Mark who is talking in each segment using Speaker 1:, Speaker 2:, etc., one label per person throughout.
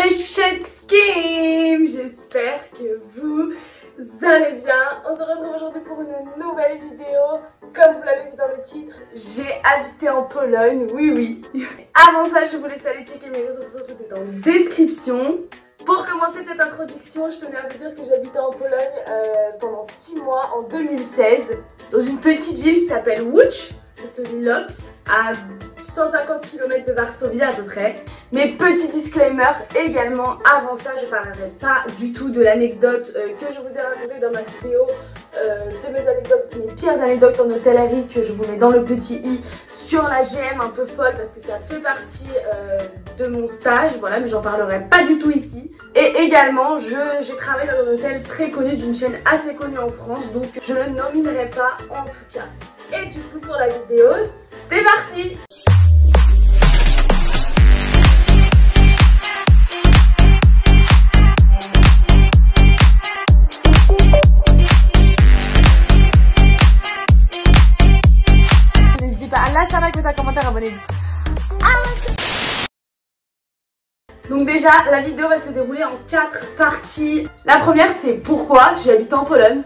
Speaker 1: Cześć wszystkim! J'espère que vous allez bien. On se retrouve aujourd'hui pour une nouvelle vidéo. Comme vous l'avez vu dans le titre, j'ai habité en Pologne, oui. Avant ça, je vous laisse aller checker mes réseaux sociaux, tout est en description. Pour commencer cette introduction, je tenais à vous dire que j'habitais en Pologne pendant 6 mois en 2016 dans une petite ville qui s'appelle Łódź, c'est celui Lodz, à 150 km de Varsovie à peu près. Mais petit disclaimer également, avant ça je parlerai pas du tout de l'anecdote que je vous ai racontée dans ma vidéo, de mes anecdotes, mes pires anecdotes en hôtellerie que je vous mets dans le petit i sur la GM un peu folle parce que ça fait partie de mon stage, voilà, mais j'en parlerai pas du tout ici. Et également j'ai travaillé dans un hôtel très connu d'une chaîne assez connue en France, donc je le nominerai pas en tout cas. Et du coup pour la vidéo, c'est parti! N'hésitez pas à lâcher un like, mettre un commentaire, abonnez-vous. Donc déjà, la vidéo va se dérouler en 4 parties. La première, c'est pourquoi j'ai habité en Pologne.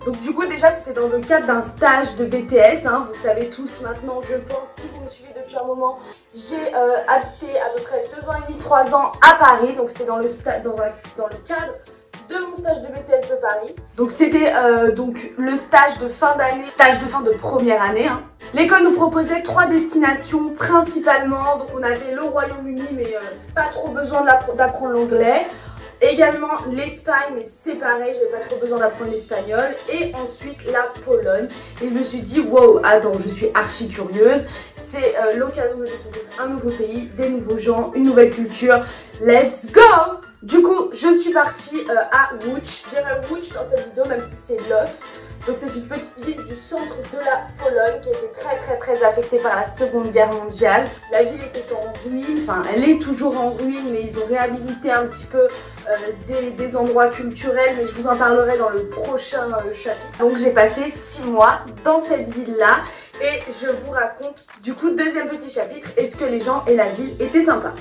Speaker 1: Donc du coup déjà c'était dans le cadre d'un stage de BTS, hein. Vous savez tous maintenant, je pense, si vous me suivez depuis un moment, j'ai habité à peu près 2 ans et demi, 3 ans à Paris. Donc c'était dans le cadre de mon stage de BTS de Paris. Donc c'était donc le stage de fin d'année, stage de fin de première année, hein. L'école nous proposait 3 destinations principalement. Donc on avait le Royaume-Uni mais pas trop besoin d'apprendre l'anglais. Également l'Espagne, mais c'est pareil, j'avais pas trop besoin d'apprendre l'espagnol. Et ensuite la Pologne. Et je me suis dit, wow, attends, je suis archi curieuse. C'est l'occasion de découvrir un nouveau pays, des nouveaux gens, une nouvelle culture. Let's go! Du coup, je suis partie à Łódź. Je dirais Łódź dans cette vidéo, même si c'est Lodz. Donc c'est une petite ville du centre de la Pologne qui a été très affectée par la Seconde Guerre mondiale. La ville était en ruine, enfin elle est toujours en ruine, mais ils ont réhabilité un petit peu des endroits culturels, mais je vous en parlerai dans le prochain chapitre. Donc j'ai passé 6 mois dans cette ville-là et je vous raconte du coup deuxième petit chapitre, est-ce que les gens et la ville étaient sympas?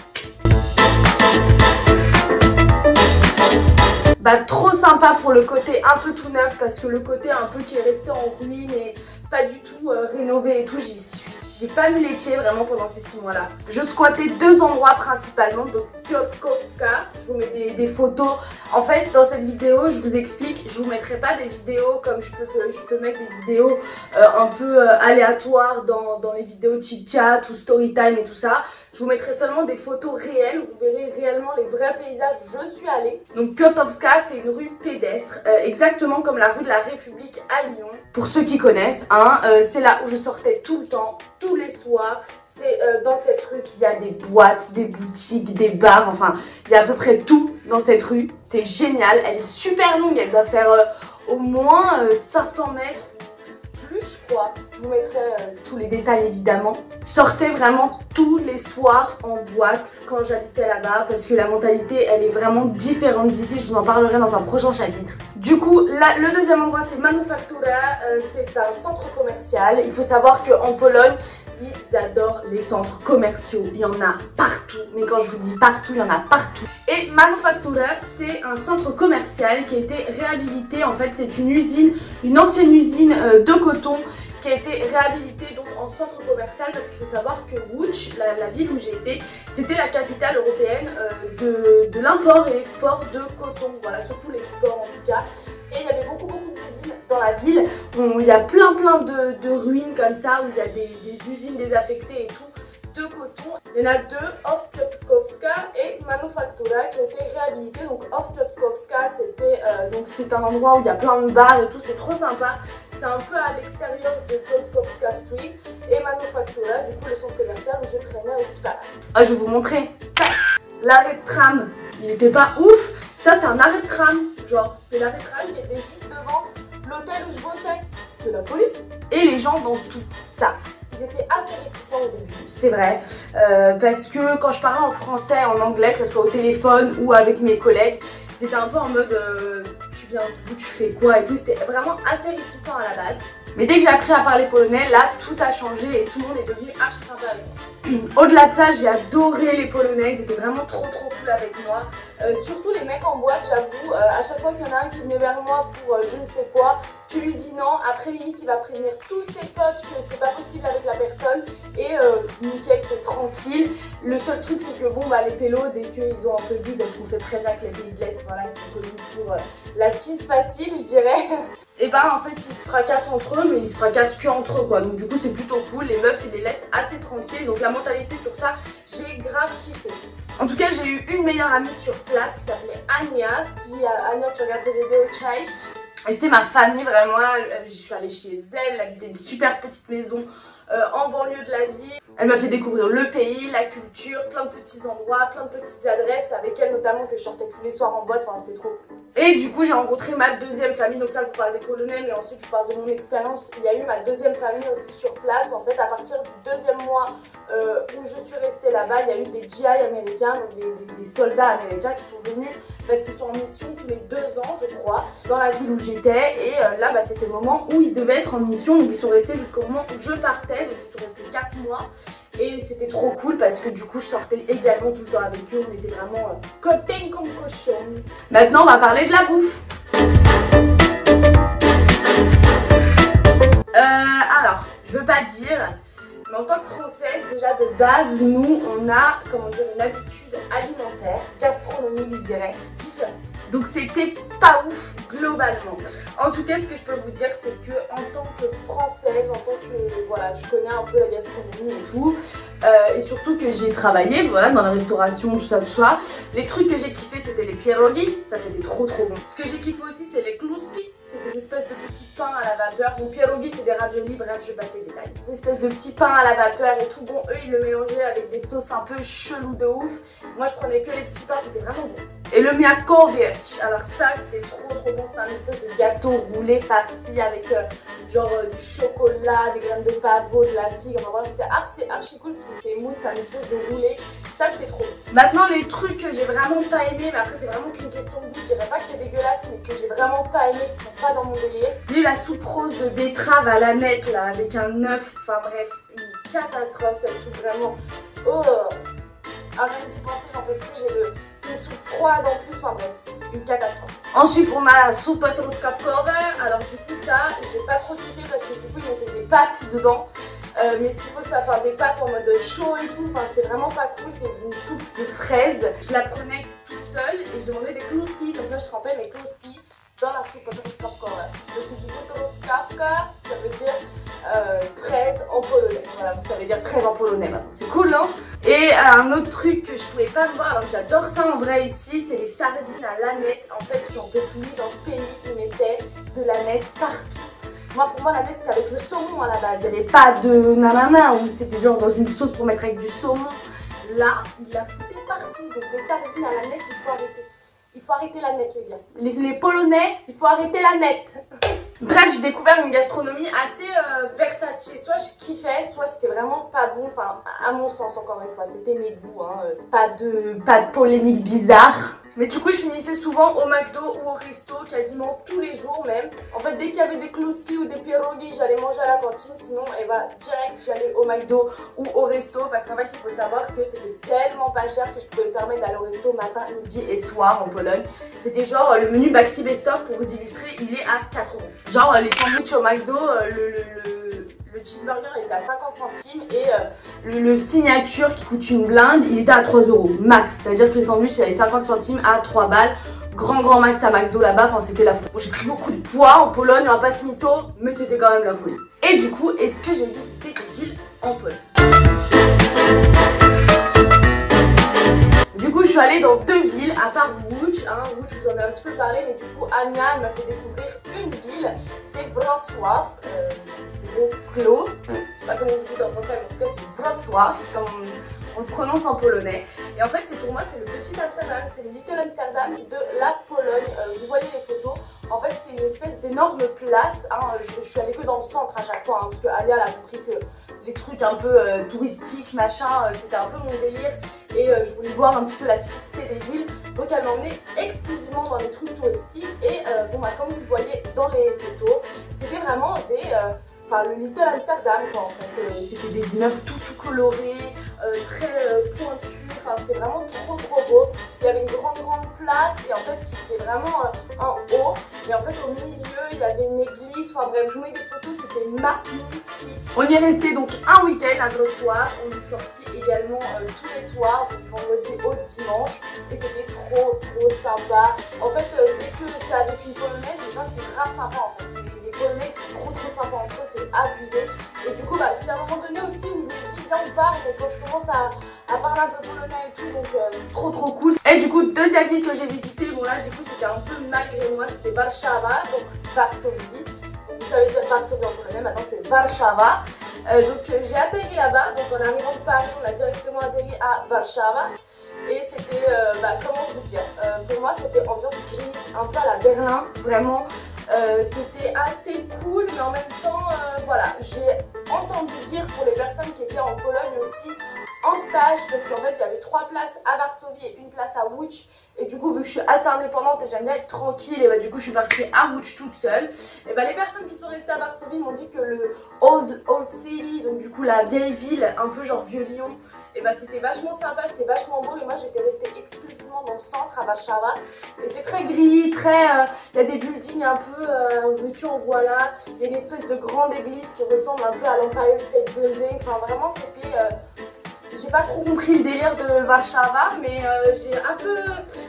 Speaker 1: Bah trop sympa pour le côté un peu tout neuf, parce que le côté un peu qui est resté en ruine et pas du tout rénové et tout, j'ai pas mis les pieds vraiment pendant ces 6 mois là. Je squattais 2 endroits principalement, donc Piotrkowska, je vous mets des photos. En fait dans cette vidéo je vous explique, je vous mettrai pas des vidéos comme je peux mettre des vidéos un peu aléatoires dans les vidéos chit chat ou story time et tout ça. Je vous mettrai seulement des photos réelles où vous verrez réellement les vrais paysages où je suis allée. Donc Piotrkowska, c'est une rue pédestre, exactement comme la rue de la République à Lyon. Pour ceux qui connaissent, hein, c'est là où je sortais tout le temps, tous les soirs. C'est dans cette rue qu'il y a des boîtes, des boutiques, des bars, enfin il y a à peu près tout dans cette rue. C'est génial, elle est super longue, elle doit faire au moins 500 mètres. Plus, je crois. Je vous mettrai tous les détails évidemment. Je sortais vraiment tous les soirs en boîte quand j'habitais là-bas parce que la mentalité elle est vraiment différente d'ici, je vous en parlerai dans un prochain chapitre. Du coup, là, le deuxième endroit c'est Manufaktura, c'est un centre commercial. Il faut savoir qu'en Pologne, ils adorent les centres commerciaux, il y en a partout, mais quand je vous dis partout, il y en a partout. Et Manufaktura, c'est un centre commercial qui a été réhabilité, en fait c'est une usine, une ancienne usine de coton qui a été réhabilitée donc en centre commercial parce qu'il faut savoir que Łódź, la ville où j'ai été, c'était la capitale européenne de l'import et l'export de coton, voilà, surtout l'export en tout cas. Et il y avait beaucoup d'usines dans la ville, il y a plein de ruines comme ça où il y a des usines désaffectées et tout de coton. Il y en a 2, Off Piotrkowska et Manufaktura qui ont été réhabilités. Donc Off Piotrkowska c'est un endroit où il y a plein de bars et tout, c'est trop sympa. C'est un peu à l'extérieur de Piotrkowska Street. Et Manufaktura, du coup le centre commercial où je traînais aussi pas mal. Ah, je vais vous montrer. L'arrêt de tram, il était pas ouf. Ça c'est un arrêt de tram, genre c'était l'arrêt de tram qui était juste devant l'hôtel où je bossais. C'est la folie. Et les gens dans tout ça, ils étaient assez réticents au début, c'est vrai, parce que quand je parlais en français, en anglais, que ce soit au téléphone ou avec mes collègues, c'était un peu en mode tu viens d'où, tu fais quoi et tout, c'était vraiment assez réticent à la base. Mais dès que j'ai appris à parler polonais, là tout a changé et tout le monde est devenu archi sympa avec moi. Au-delà de ça, j'ai adoré les Polonais, ils étaient vraiment trop cool avec moi. Surtout les mecs en boîte, j'avoue, à chaque fois qu'il y en a un qui venait vers moi pour je ne sais quoi, tu lui dis non, après limite il va prévenir tous ses potes que c'est pas possible avec la personne et nickel, t'es tranquille. Le seul truc c'est que bon bah les pélos, dès qu'ils ont un peu bu, parce qu'on sait très bien que les pays de l'Est, voilà, ils sont connus pour la tease facile je dirais. Et bah en fait ils se fracassent entre eux, mais ils se fracassent que entre eux quoi, donc du coup c'est plutôt cool, les meufs ils les laissent assez tranquilles, donc la mentalité sur ça j'ai grave kiffé. En tout cas j'ai eu une meilleure amie sur place qui s'appelait Anya, si Anya tu regardes ces vidéos, cześć. Et c'était ma famille vraiment, je suis allée chez elle, elle habitait une super petite maison en banlieue de la ville. Elle m'a fait découvrir le pays, la culture, plein de petits endroits, plein de petites adresses, avec elle notamment que je sortais tous les soirs en boîte, enfin c'était trop cool. Et du coup j'ai rencontré ma deuxième famille, donc ça je vous parle des Polonais, mais ensuite je vous parle de mon expérience. Il y a eu ma deuxième famille aussi sur place, en fait à partir du deuxième mois où je suis restée là-bas, il y a eu des GI américains, donc des soldats américains qui sont venus parce qu'ils sont en mission tous les 2 ans je crois, dans la ville où j'étais, et là bah, c'était le moment où ils devaient être en mission, donc ils sont restés jusqu'au moment où je partais, donc ils sont restés 4 mois. Et c'était trop cool parce que du coup je sortais également tout le temps avec eux, on était vraiment copains comme cochon. Maintenant on va parler de la bouffe. Alors, je veux pas dire, mais en tant que Française, déjà de base, nous on a, comment dire, une habitude alimentaire, gastronomique je dirais, différente. Donc c'était pas ouf globalement. En tout cas ce que je peux vous dire c'est que en tant que Française, en tant que, voilà, je connais un peu la gastronomie et tout, et surtout que j'ai travaillé, voilà, dans la restauration, tout ça, les trucs que j'ai kiffé c'était les pierogi, ça c'était trop bon. Ce que j'ai kiffé aussi c'est les kluski. C'est des espèces de petits pains à la vapeur. Bon, pierogi c'est des raviolis, bref je vais passer les détails. Des espèces de petits pains à la vapeur et tout. Bon, eux ils le mélangeaient avec des sauces un peu cheloues de ouf. Moi je prenais que les petits pains, c'était vraiment bon. Et le miakowiec, alors ça c'était trop bon, c'était un espèce de gâteau roulé farci avec genre du chocolat, des graines de pavot, de la figue, enfin bref c'était archi cool parce que c'était mousse, c'était un espèce de roulé, ça c'était trop bon. Maintenant les trucs que j'ai vraiment pas aimé, mais après c'est vraiment qu'une question de goût, je dirais pas que c'est dégueulasse, mais que j'ai vraiment pas aimé, qui sont pas dans mon délire. J'ai eu la soupe rose de betterave à la nette là, avec un œuf, enfin bref, une catastrophe cette soupe vraiment. Oh, rien d'y penser, j'en peux plus, c'est une soupe froide en plus, enfin bref, une catastrophe. Ensuite on a la soupe truskawkowe, alors du coup ça j'ai pas trop kiffé parce que du coup ils mettaient des pâtes dedans. Mais ce qu'il faut c'est faire des pâtes en mode chaud et tout, enfin c'était vraiment pas cool, c'est une soupe de fraises. Je la prenais toute seule et je demandais des kluski, comme ça je trempais mes kluski dans la soupe truskawkowe. Parce que du coup truskawka ça veut dire fraise en polonais, voilà, ça veut dire fraise en polonais maintenant, c'est cool non? Et un autre truc que je pouvais pas me voir, alors j'adore ça en vrai ici, c'est les sardines à l'aneth. En fait j'en peux plus, dans ce pays ils mettaient de l'aneth partout. Moi, pour moi, la nette c'était avec le saumon à la base. Il n'y avait pas de nanana où c'était genre dans une sauce pour mettre avec du saumon. Là, il la foutait partout. Donc les sardines à la nette, il faut arrêter. Il faut arrêter la nette, les gars. Les Polonais, il faut arrêter la nette. Bref, j'ai découvert une gastronomie assez versatile. Soit je kiffais, soit c'était vraiment pas bon. Enfin, à mon sens, encore une fois, c'était mes goûts. Hein. Pas de polémique bizarre. Mais du coup je finissais souvent au McDo ou au resto, quasiment tous les jours même. En fait dès qu'il y avait des kluski ou des pierogi, j'allais manger à la cantine. Sinon direct j'allais au McDo ou au resto. Parce qu'en fait il faut savoir que c'était tellement pas cher que je pouvais me permettre d'aller au resto matin, midi et soir en Pologne. C'était genre le menu Baxi Best Of, pour vous illustrer, il est à 4 €. Genre les sandwichs au McDo, le cheeseburger il était à 50 centimes et le signature qui coûte une blinde il était à 3 € max. C'est à dire que les sandwichs il y avait 50 centimes à 3 balles. Grand max à McDo là-bas, enfin c'était la folie. Bon, j'ai pris beaucoup de poids en Pologne, on va pas se mytho, mais c'était quand même la folie. Et du coup, est-ce que j'ai visité des villes en Pologne? Du coup je suis allée dans 2 villes, à part Łódź, hein. Łódź je vous en ai un petit peu parlé, mais du coup Ania elle m'a fait découvrir une ville, c'est Wrocław. Clos. Je sais pas comment vous dites en français, mais en tout cas c'est Wrocław, comme on le prononce en polonais. Et en fait c'est pour moi c'est le petit Amsterdam, c'est le Little Amsterdam de la Pologne. Vous voyez les photos, en fait c'est une espèce d'énorme place, hein. Je suis allée que dans le centre à chaque fois, hein, parce que Alia elle a compris que les trucs un peu touristiques, machin, c'était un peu mon délire. Et je voulais voir un petit peu la typicité des villes, donc elle m'emmenait exclusivement dans les trucs touristiques. Et bon bah comme vous voyez dans les photos, c'était vraiment des... Enfin, le Little Amsterdam quoi en fait, c'était des immeubles tout colorés, très pointu, enfin c'était vraiment trop beau. Il y avait une grande place et en fait qui faisait vraiment un haut et en fait au milieu il y avait une église, enfin bref je vous mets des photos, c'était magnifique. On y est resté donc un week-end, un autre soir, on est sorti également tous les soirs, donc du vendredi au dimanche et c'était trop sympa. En fait dès que tu es avec une polonaise, les gens sont grave sympas en fait. Les polonais sont trop sympas entre eux, c'est abusé. Et du coup c'est à un moment donné aussi où je me dis viens on part, mais quand je commence à parler un peu polonais et tout, donc trop cool. Et du coup deuxième ville que j'ai visité, bon là du coup c'était un peu malgré moi, c'était Warszawa, donc Varsovie. Vous savez dire Varsovie en polonais, maintenant c'est Warszawa. Donc j'ai atterri là-bas, donc en arrivant de Paris on a directement atterri à Warszawa. Et c'était, comment vous dire, pour moi c'était ambiance grise, un peu à la Berlin, vraiment. C'était assez cool, mais en même temps, voilà, j'ai entendu dire pour les personnes qui étaient en Pologne aussi en stage, parce qu'en fait il y avait 3 places à Varsovie et une place à Łódź. Et du coup vu que je suis assez indépendante et j'aime bien être tranquille, et du coup je suis partie à Łódź toute seule. Et les personnes qui sont restées à Varsovie m'ont dit que le Old City, donc du coup la vieille ville, un peu genre vieux Lyon, et c'était vachement sympa, c'était vachement beau. Et moi j'étais restée exclusivement dans le centre à Warszawa. Et c'est très gris, très... il y a des buildings un peu, veux-tu en voilà. Il y a une espèce de grande église qui ressemble un peu à l'Empire State Building. Enfin vraiment c'était... j'ai pas trop compris le délire de Warszawa, mais j'ai un peu...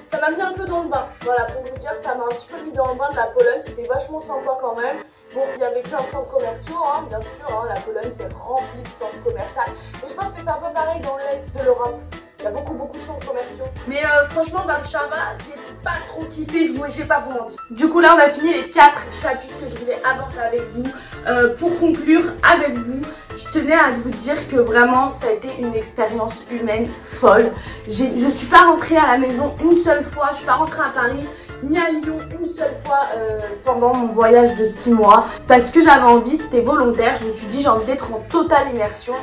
Speaker 1: ça m'a mis un peu dans le bain. Voilà, pour vous dire, ça m'a un petit peu mis dans le bain de la Pologne. C'était vachement sympa quand même. Bon, il y avait plein de centres commerciaux, hein, bien sûr, hein, la Pologne c'est rempli de centres commerciaux. Mais je pense que c'est un peu pareil dans l'est de l'Europe. Il y a beaucoup de centres commerciaux. Mais franchement, Warszawa, j'ai pas trop kiffé, je vais pas vous mentir. Du coup, là, on a fini les 4 chapitres que je voulais aborder avec vous. Pour conclure avec vous, je tenais à vous dire que vraiment, ça a été une expérience humaine folle. Je suis pas rentrée à la maison une seule fois, je suis pas rentrée à Paris ni à Lyon une seule fois pendant mon voyage de 6 mois. Parce que j'avais envie, c'était volontaire, je me suis dit j'ai envie d'être en totale immersion.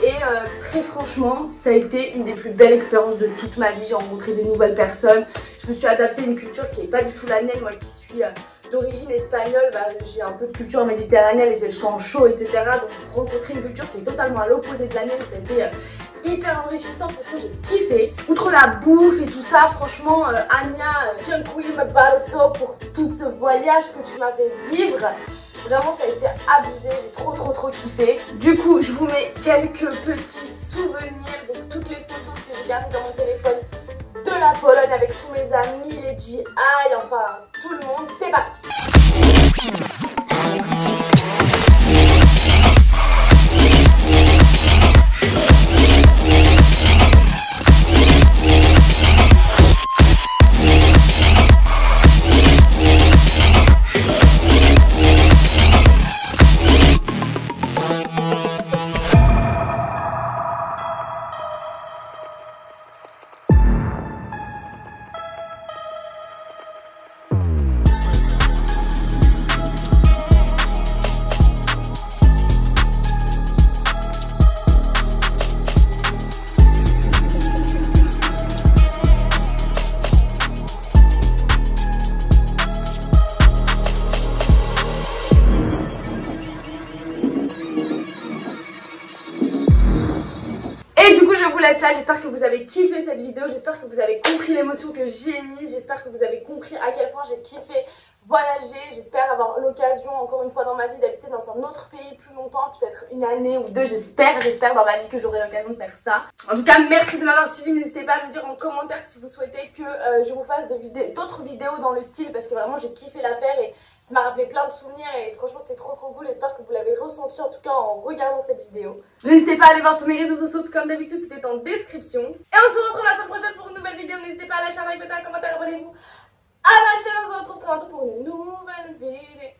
Speaker 1: Et très franchement, ça a été une des plus belles expériences de toute ma vie. J'ai rencontré des nouvelles personnes. Je me suis adaptée à une culture qui n'est pas du tout la mienne. Moi qui suis d'origine espagnole, j'ai un peu de culture méditerranéenne, les échanges chauds, etc. Donc rencontrer une culture qui est totalement à l'opposé de la mienne, ça a été hyper enrichissant. Franchement, j'ai kiffé. Outre la bouffe et tout ça, franchement, Ania, dziękujemy bardzo pour tout ce voyage que tu m'as fait vivre. Vraiment ça a été abusé, j'ai trop kiffé. Du coup je vous mets quelques petits souvenirs, donc toutes les photos que j'ai gardées dans mon téléphone de la Pologne avec tous mes amis, les GI, enfin tout le monde, c'est parti. Là, j'espère que vous avez kiffé cette vidéo, j'espère que vous avez compris l'émotion que j'y ai mise, j'espère que vous avez compris à quel point j'ai kiffé voyager, j'espère avoir l'occasion encore une fois dans ma vie d'habiter dans un autre pays plus longtemps, peut-être une année ou deux, j'espère dans ma vie que j'aurai l'occasion de faire ça. En tout cas, merci de m'avoir suivi, n'hésitez pas à me dire en commentaire si vous souhaitez que je vous fasse d'autres vidéos dans le style, parce que vraiment j'ai kiffé la faire et ça m'a rappelé plein de souvenirs et franchement c'était trop cool. J'espère que vous l'avez ressenti en tout cas en regardant cette vidéo. N'hésitez pas à aller voir tous mes réseaux sociaux comme d'habitude, tout est en description. Et on se retrouve la semaine prochaine pour une nouvelle vidéo. N'hésitez pas à lâcher un like, un commentaire, abonnez-vous à ma chaîne. On se retrouve très bientôt pour une nouvelle vidéo.